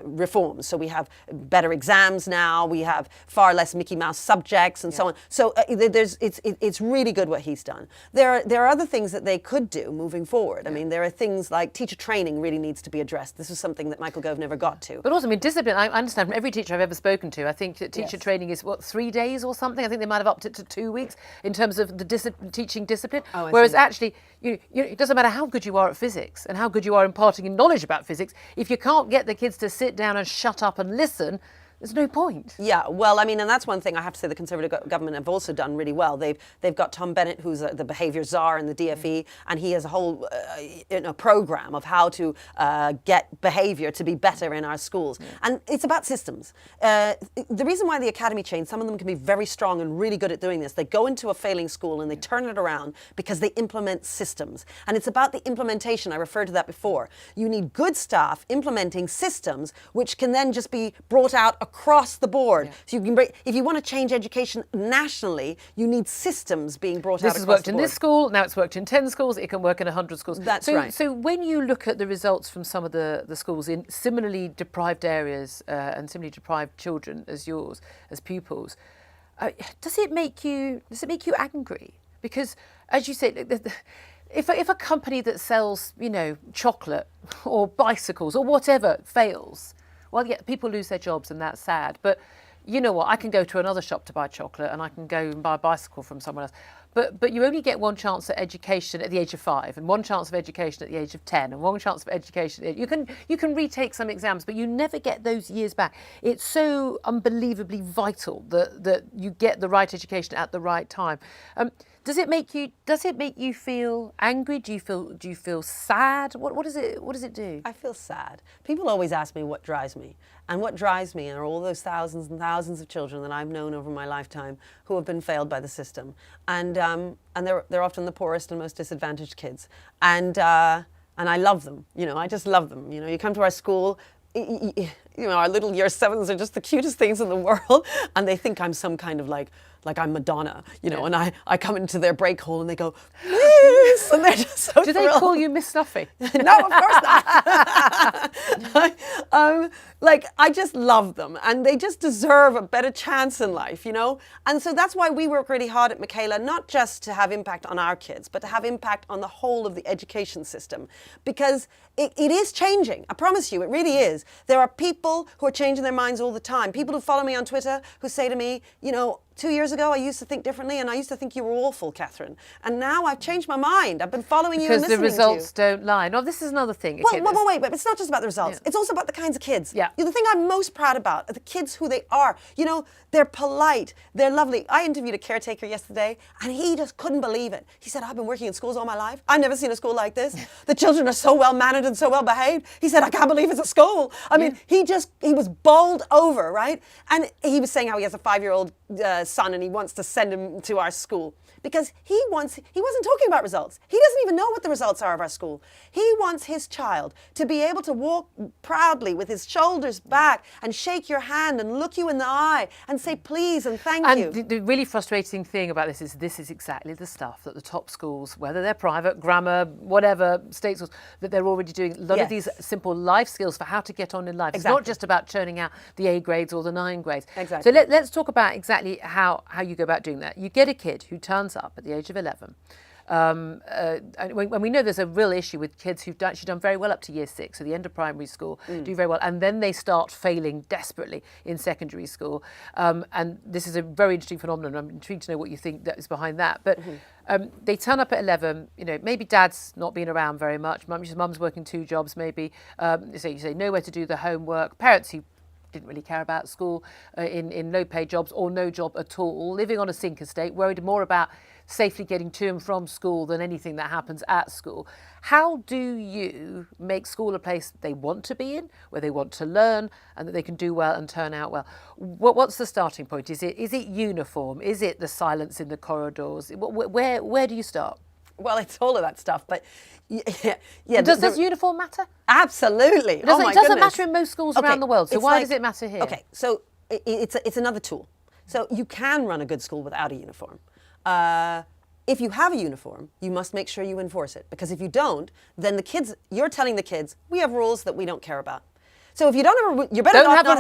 reforms. So we have better exams now, we have far less Mickey Mouse subjects, and so on. So it's really good what he's done. There are other things that they could do moving forward. I mean, there are things like teacher training really needs to be addressed. This is something that Michael Gove never got to. But also, I mean, discipline. I understand from every teacher I've ever spoken to. I think that teacher training is 3 days or something. I think they might have upped it to 2 weeks in terms of the teaching discipline. Whereas actually, it doesn't matter how good you are at physics and how good you are imparting knowledge about physics. If you can't get the kids to sit down and shut up and listen, there's no point. Yeah, well, I mean, and that's one thing I have to say the Conservative government have also done really well. They've got Tom Bennett, who's the behaviour czar in the DfE, and he has a whole program of how to get behaviour to be better in our schools. And it's about systems. The reason why the academy changed, some of them can be very strong and really good at doing this. They go into a failing school and they turn it around because they implement systems. And it's about the implementation. I referred to that before. You need good staff implementing systems which can then just be brought out across the board. Yeah. So you can if you want to change education nationally, you need systems being brought out across the board. This has worked in this school, now it's worked in 10 schools, it can work in 100 schools. That's right. So when you look at the results from some of the schools in similarly deprived areas and similarly deprived children as yours, as pupils, does it make you angry? Because, as you say, if a company that sells, chocolate or bicycles or whatever fails, well, yeah, people lose their jobs and that's sad. But you know what? I can go to another shop to buy chocolate and I can go and buy a bicycle from someone else. But you only get one chance at education at the age of 5 and one chance of education at the age of 10 and one chance of education. You can retake some exams, but you never get those years back. It's so unbelievably vital that you get the right education at the right time. Does it make you feel angry? Do you feel sad? What does it do? I feel sad. People always ask me what drives me. And what drives me are all those thousands and thousands of children that I've known over my lifetime who have been failed by the system. And they're often the poorest and most disadvantaged kids. And I love them. I just love them. You come to our school, our little year 7s are just the cutest things in the world, and they think I'm some kind of like I'm Madonna, and I come into their break hall and they go, Miss, and they're just so Do thrilled. They call you Miss Snuffy? No, of course not. I just love them, and they just deserve a better chance in life, And so that's why we work really hard at Michaela, not just to have impact on our kids, but to have impact on the whole of the education system, because it is changing. I promise you, it really is. There are people who are changing their minds all the time. People who follow me on Twitter who say to me, 2 years ago, I used to think differently, and I used to think you were awful, Katharine. And now I've changed my mind. I've been following you and listening to you. Because the results don't lie. No, this is another thing. Wait, but it's not just about the results. Yeah. It's also about the kinds of kids. Yeah. The thing I'm most proud about are the kids who they are. They're polite. They're lovely. I interviewed a caretaker yesterday, and he just couldn't believe it. He said, I've been working in schools all my life. I've never seen a school like this. The children are so well-mannered and so well-behaved. He said, I can't believe it's a school. I mean, he was bowled over, right? And he was saying how he has a 5-year-old son, and he wants to send him to our school because he wasn't talking about results. He doesn't even know what the results are of our school. He wants his child to be able to walk proudly with his shoulders back and shake your hand and look you in the eye and say please and thank you. And the really frustrating thing about this is exactly the stuff that the top schools, whether they're private, grammar, whatever, state schools, that they're already doing. A lot of these simple life skills for how to get on in life. Exactly. It's not just about churning out the A grades or the 9 grades. Exactly. So let's talk about exactly how you go about doing that. You get a kid who turns up at the age of 11. And when we know there's a real issue with kids who've actually done very well up to year 6, so the end of primary school, do very well, and then they start failing desperately in secondary school. And this is a very interesting phenomenon. I'm intrigued to know what you think that is behind that. But they turn up at 11, maybe dad's not been around very much, mum's working 2 jobs maybe, so you say nowhere to do the homework, parents who didn't really care about school, in low-paid jobs or no job at all, living on a sink estate, worried more about safely getting to and from school than anything that happens at school. How do you make school a place they want to be in, where they want to learn, and that they can do well and turn out well? What's the starting point? Is it uniform? Is it the silence in the corridors? Where do you start? Well, it's all of that stuff, but Does uniform matter? Absolutely. It doesn't matter in most schools around the world. So why does it matter here? Okay, so it's another tool. So you can run a good school without a uniform. If you have a uniform, you must make sure you enforce it, because if you don't, then you're telling the kids, we have rules that we don't care about. So if you don't have a rule, you better don't have a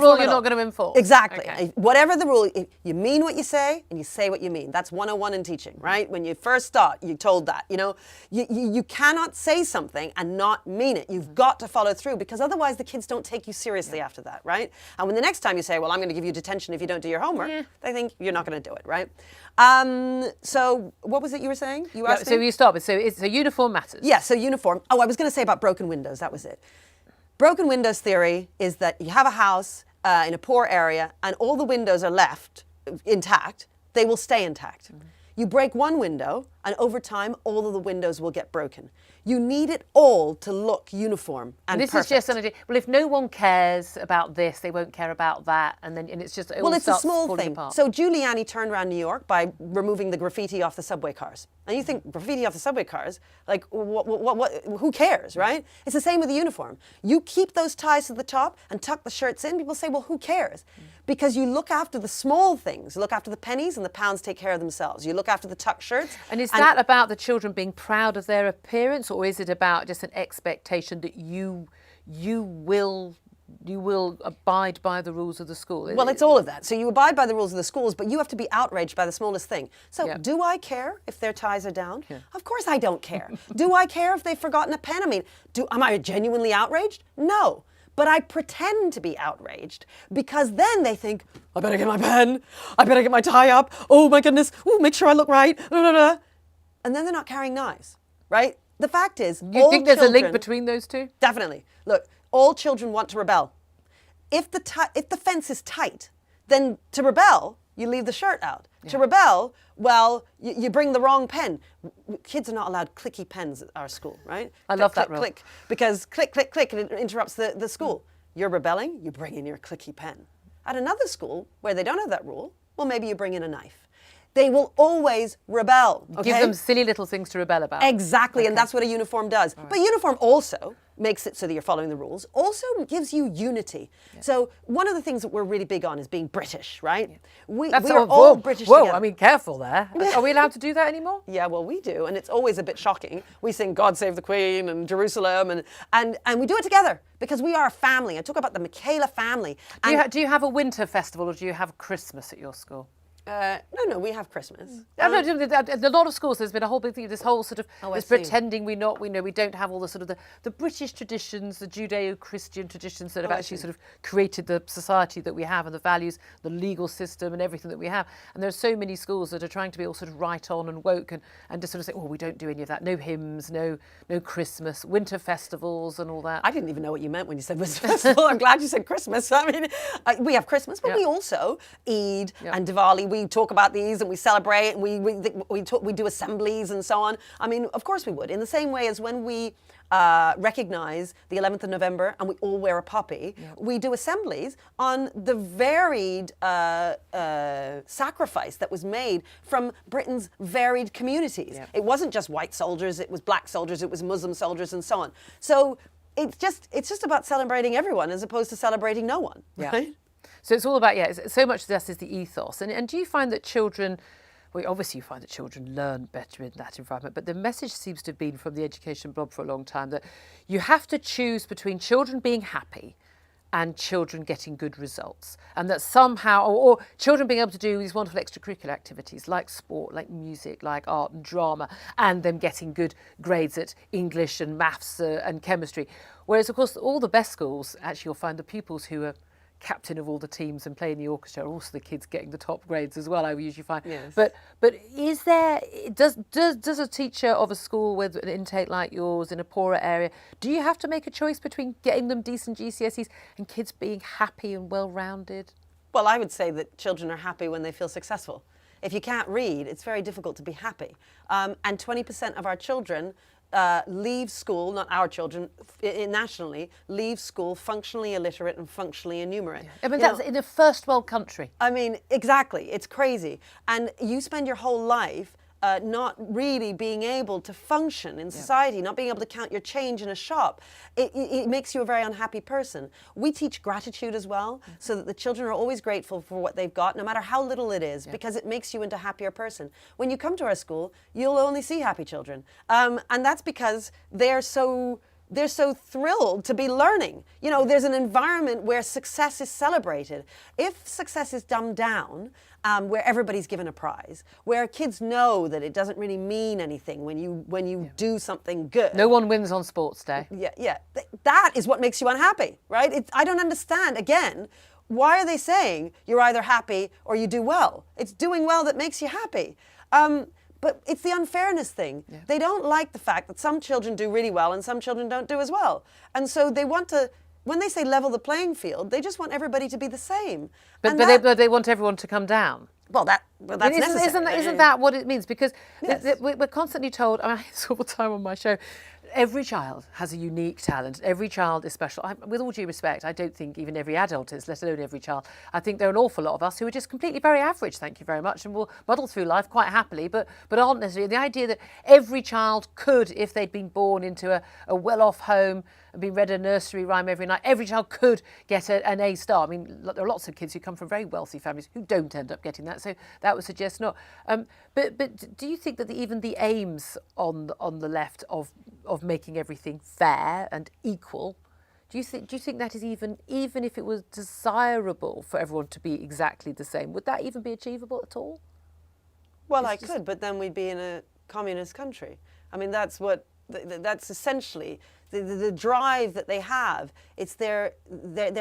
rule you're not going to enforce. Exactly. Okay. Whatever the rule, you mean what you say and you say what you mean. That's 101 in teaching, right? When you first start, you're told that. You cannot say something and not mean it. You've got to follow through, because otherwise the kids don't take you seriously after that, right? And when the next time you say, well, I'm going to give you detention if you don't do your homework, they think you're not going to do it, right? So what was it you were saying? You asked me? So you start with, so uniform matters. Yeah, so uniform. Oh, I was going to say about broken windows. That was it. Broken windows theory is that you have a house in a poor area and all the windows are left intact, they will stay intact. You break one window, and over time, all of the windows will get broken. You need it all to look uniform and this perfect. is just an idea. Well, if no one cares about this, they won't care about that, and it's just Well, it's a small falling thing. apart. So Giuliani turned around New York by removing the graffiti off the subway cars. And you think graffiti off the subway cars, like who cares, right? It's the same with the uniform. You keep those ties to the top and tuck the shirts in. People say, well, who cares? Because you look after the small things. You look after the pennies, and the pounds take care of themselves. You look after the tuck shirts. And is that about the children being proud of their appearance, or is it about just an expectation that you will abide by the rules of the school? Well, it's all of that. So you abide by the rules of the schools, but you have to be outraged by the smallest thing. So do I care if their ties are down? Yeah. Of course I don't care. Do I care if they've forgotten a pen? I mean, am I genuinely outraged? No. But I pretend to be outraged because then they think, I better get my pen. I better get my tie up. Oh my goodness. Oh, make sure I look right. Blah, blah, blah. And then they're not carrying knives, right? The fact is, you think there's a link between those two? Definitely. Look, all children want to rebel. If the fence is tight, then to rebel, you leave the shirt out. Yeah. To rebel, well, you bring the wrong pen. Kids are not allowed clicky pens at our school, right? I love that rule. Click, because click, click, click, and it interrupts the school. You're rebelling, you bring in your clicky pen. At another school, where they don't have that rule, well, maybe you bring in a knife. They will always rebel. Okay? Give them silly little things to rebel about. Exactly, and that's what a uniform does. Right. But uniform also makes it so that you're following the rules, also gives you unity. Yeah. So one of the things that we're really big on is being British, right? Yeah. We are all British together. I mean, careful there. Are we allowed to do that anymore? Yeah, well, we do, and it's always a bit shocking. We sing God Save the Queen and Jerusalem, and we do it together because we are a family. I talk about the Michaela family. Do you have a winter festival, or do you have Christmas at your school? No, we have Christmas. A lot of schools, there's been a whole big thing, this whole sort of this pretending we don't have all the sort of the British traditions, the Judeo-Christian traditions that have actually sort of created the society that we have and the values, the legal system and everything that we have. And there are so many schools that are trying to be all sort of right on and woke and just sort of say, we don't do any of that. No hymns, no Christmas, winter festivals and all that. I didn't even know what you meant when you said winter festival. I'm glad you said Christmas. I mean, we have Christmas, but we also Eid and Diwali. We talk about these and we celebrate and we do assemblies and so on. I mean, of course we would. In the same way as when we recognize the 11th of November and we all wear a poppy, we do assemblies on the varied sacrifice that was made from Britain's varied communities. Yeah. It wasn't just white soldiers, it was black soldiers, it was Muslim soldiers and so on. So it's just about celebrating everyone as opposed to celebrating no one, right? So it's all about, so much of this is the ethos. And do you find that children, obviously you find that children learn better in that environment, but the message seems to have been from the education blog for a long time that you have to choose between children being happy and children getting good results. And that somehow, or children being able to do these wonderful extracurricular activities like sport, like music, like art and drama, and them getting good grades at English and maths and chemistry. Whereas, of course, all the best schools, actually you'll find the pupils who are captain of all the teams and play in the orchestra are also the kids getting the top grades as well, I usually find. Yes. But does a teacher of a school with an intake like yours in a poorer area, do you have to make a choice between getting them decent GCSEs and kids being happy and well-rounded? Well, I would say that children are happy when they feel successful. If you can't read, it's very difficult to be happy. And 20% of our children leave school, not our children, nationally, leave school functionally illiterate and functionally innumerate. Yeah. I mean, that's in a first world country. I mean, exactly. It's crazy. And you spend your whole life not really being able to function in society, not being able to count your change in a shop. It makes you a very unhappy person. We teach gratitude as well, so that the children are always grateful for what they've got, no matter how little it is, because it makes you into a happier person. When you come to our school, you'll only see happy children. And that's because they're so thrilled to be learning. You know, there's an environment where success is celebrated. If success is dumbed down, where everybody's given a prize, where kids know that it doesn't really mean anything when you do something good. No one wins on sports day. Yeah. That is what makes you unhappy, right? I don't understand, again, why are they saying you're either happy or you do well? It's doing well that makes you happy. But it's the unfairness thing. Yeah. They don't like the fact that some children do really well and some children don't do as well. And so they want to when they say level the playing field, they just want everybody to be the same. But they want everyone to come down. Well, that's necessary. Isn't that what it means? Because Yes. we're constantly told, I say all the time on my show, every child has a unique talent. Every child is special. With all due respect, I don't think even every adult is, let alone every child. I think there are an awful lot of us who are just completely very average, thank you very much, and will muddle through life quite happily, but aren't necessarily. The idea that every child could, if they'd been born into a well-off home and been read a nursery rhyme every night, every child could get an A star. I mean, there are lots of kids who come from very wealthy families who don't end up getting that, so that would suggest not. But do you think that even the aims on the left of making everything fair and equal, do you think that is even if it was desirable for everyone to be exactly the same, would that even be achievable at all? Well, I could, but then we'd be in a communist country. I mean, that's essentially the drive that they have. It's they're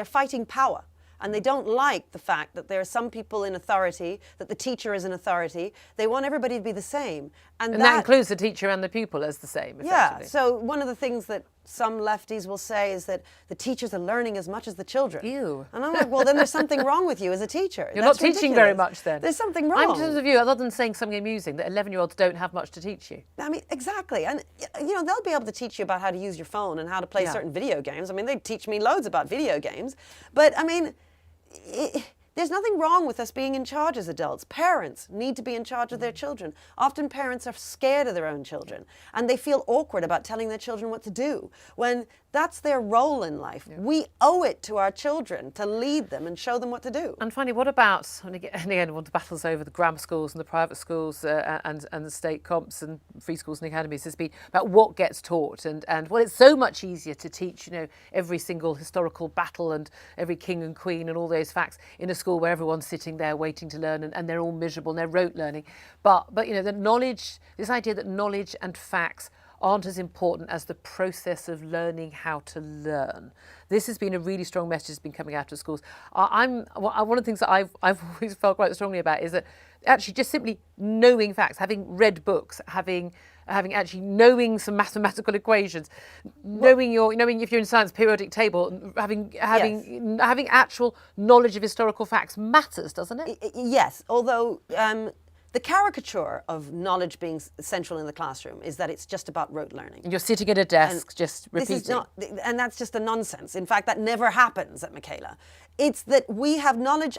fighting power. And they don't like the fact that there are some people in authority, that the teacher is an authority. They want everybody to be the same. And that includes the teacher and the pupil as the same, yeah, so one of the things that some lefties will say is that the teachers are learning as much as the children. Ew. And I'm like, well, then there's something wrong with you as a teacher. You're not teaching very much then. There's something wrong. I'm just of you, other than saying something amusing, that 11-year-olds don't have much to teach you. I mean, exactly. And, they'll be able to teach you about how to use your phone and how to play certain video games. I mean, they teach me loads about video games. But, I mean, there's nothing wrong with us being in charge as adults. Parents need to be in charge of their children. Often parents are scared of their own children and they feel awkward about telling their children what to do when that's their role in life. Yeah. We owe it to our children to lead them and show them what to do. And finally, what about, and again, one of the battles over the grammar schools and the private schools and the state comps and free schools and academies has been about what gets taught. And well, it's so much easier to teach, every single historical battle and every king and queen and all those facts in a school where everyone's sitting there waiting to learn and they're all miserable and they're rote learning. But the knowledge, this idea that knowledge and facts aren't as important as the process of learning how to learn. This has been a really strong message that's been coming out of schools. One of the things that I've always felt quite strongly about is that actually just simply knowing facts, having read books, having actually knowing some mathematical equations, knowing if you're in science periodic table, having actual knowledge of historical facts matters, doesn't it? Yes, although the caricature of knowledge being central in the classroom is that it's just about rote learning. And you're sitting at a desk just repeating. And that's just a nonsense. In fact, that never happens at Michaela. It's that we have knowledge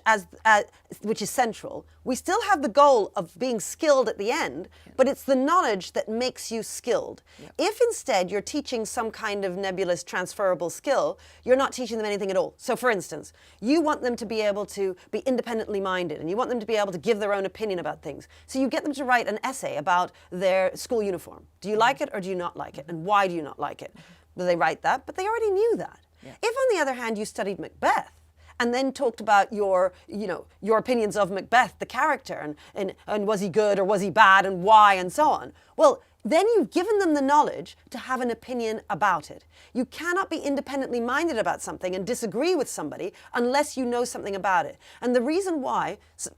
which is central. We still have the goal of being skilled at the end, but it's the knowledge that makes you skilled. Yeah. If instead you're teaching some kind of nebulous transferable skill, you're not teaching them anything at all. So for instance, you want them to be able to be independently minded and you want them to be able to give their own opinion about things. So you get them to write an essay about their school uniform. Do you like it or do you not like it? And why do you not like it? Well, they write that, but they already knew that. Yeah. If on the other hand you studied Macbeth, and then talked about your opinions of Macbeth, the character, and was he good or was he bad and why and so on. Well, then you've given them the knowledge to have an opinion about it. You cannot be independently minded about something and disagree with somebody unless you know something about it. And the reason why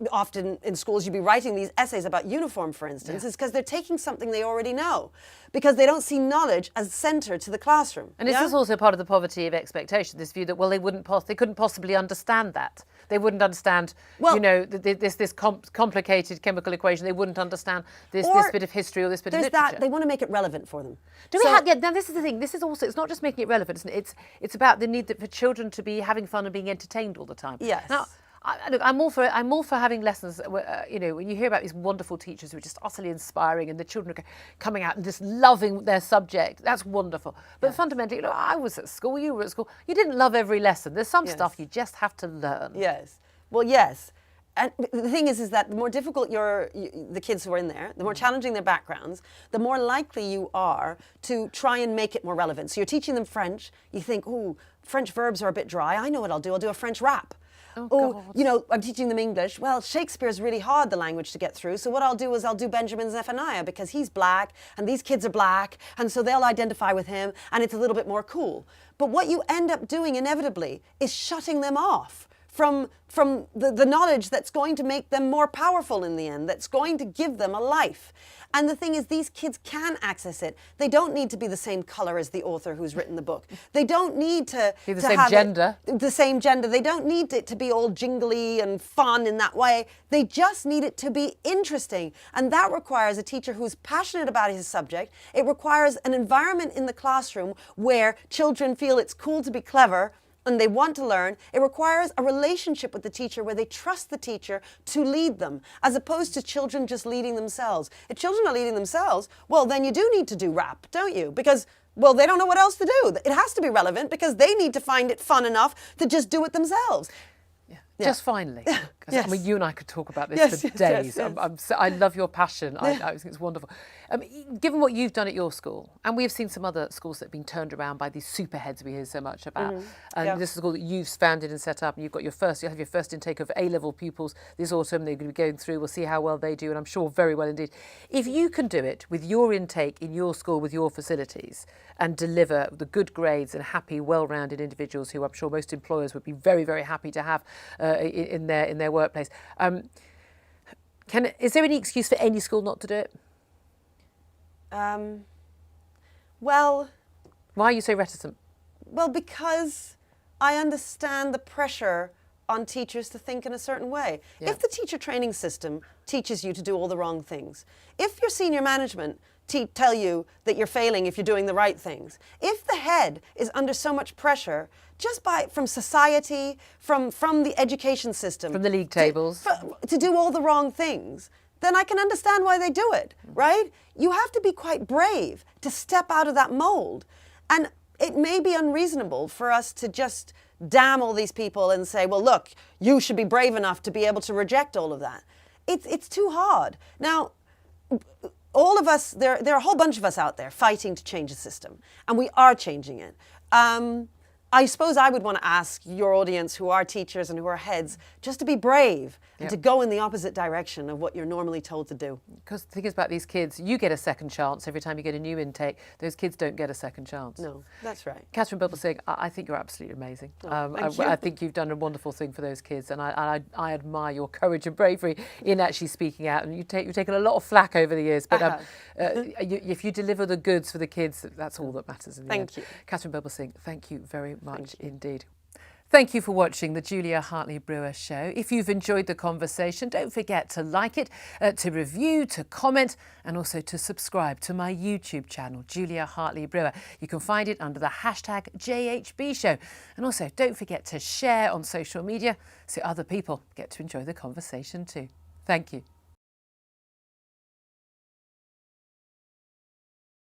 often in schools you'd be writing these essays about uniform, for instance, is because they're taking something they already know, because they don't see knowledge as centre to the classroom. And this is also part of the poverty of expectation, this view that, well, they couldn't possibly understand that. They wouldn't understand, this complicated chemical equation. They wouldn't understand this bit of history or this bit of literature. They want to make it relevant for them. Now this is the thing. This is also, it's not just making it relevant. It's about the need for children to be having fun and being entertained all the time. Yes. Now, I'm all for having lessons. When you hear about these wonderful teachers who are just utterly inspiring, and the children are coming out and just loving their subject. That's wonderful. But fundamentally, I was at school. You were at school. You didn't love every lesson. There's some stuff you just have to learn. Yes. Well, yes. And the thing is that the more difficult the kids who are in there, the more challenging their backgrounds, the more likely you are to try and make it more relevant. So you're teaching them French. You think, ooh, French verbs are a bit dry. I know what I'll do. I'll do a French rap. I'm teaching them English. Well, Shakespeare's really hard, the language, to get through. So what I'll do is I'll do Benjamin Zephaniah because he's black and these kids are black. And so they'll identify with him and it's a little bit more cool. But what you end up doing inevitably is shutting them off from the knowledge that's going to make them more powerful in the end, that's going to give them a life. And the thing is, these kids can access it. They don't need to be the same color as the author who's written the book. They don't need to be the same have gender. The same gender. They don't need it to be all jingly and fun in that way. They just need it to be interesting. And that requires a teacher who's passionate about his subject. It requires an environment in the classroom where children feel it's cool to be clever and they want to learn. It requires a relationship with the teacher where they trust the teacher to lead them, as opposed to children just leading themselves. If children are leading themselves, well, then you do need to do rap, don't you? Because, well, they don't know what else to do. It has to be relevant because they need to find it fun enough to just do it themselves. Yeah. Just finally, Yes. I mean, you and I could talk about this for days. Yes. I love your passion. I think it's wonderful. Given what you've done at your school, and we've seen some other schools that have been turned around by these superheads we hear so much about, and this is a school that you've founded and set up, and you'll have your first intake of A-level pupils this autumn. They're going to be going through. We'll see how well they do, and I'm sure very well indeed. If you can do it with your intake in your school, with your facilities, and deliver the good grades and happy, well-rounded individuals who I'm sure most employers would be very, very happy to have in their workplace. Is there any excuse for any school not to do it? Well, why are you so reticent? Well, because I understand the pressure on teachers to think in a certain way. Yeah. If the teacher training system teaches you to do all the wrong things, if your senior management tell you that you're failing if you're doing the right things, if the head is under so much pressure just from society, from the education system, from the league tables, to do all the wrong things, then I can understand why they do it, right? You have to be quite brave to step out of that mold. And it may be unreasonable for us to just damn all these people and say, well, look, you should be brave enough to be able to reject all of that. It's too hard. Now, all of us, there are a whole bunch of us out there fighting to change the system, and we are changing it. I suppose I would want to ask your audience who are teachers and who are heads just to be brave and to go in the opposite direction of what you're normally told to do. Because the thing is about these kids, you get a second chance every time you get a new intake. Those kids don't get a second chance. No, that's right. Katharine Birbalsingh, I think you're absolutely amazing. Thank you. I think you've done a wonderful thing for those kids, and I admire your courage and bravery in actually speaking out. And you've taken a lot of flack over the years, but if you deliver the goods for the kids, that's all that matters in the end. Thank you. Katharine Birbalsingh, thank you very much indeed. Thank you for watching the Julia Hartley-Brewer Show. If you've enjoyed the conversation, don't forget to like it, to review, to comment, and also to subscribe to my YouTube channel, Julia Hartley-Brewer. You can find it under the hashtag JHB Show. And also, don't forget to share on social media so other people get to enjoy the conversation too. Thank you.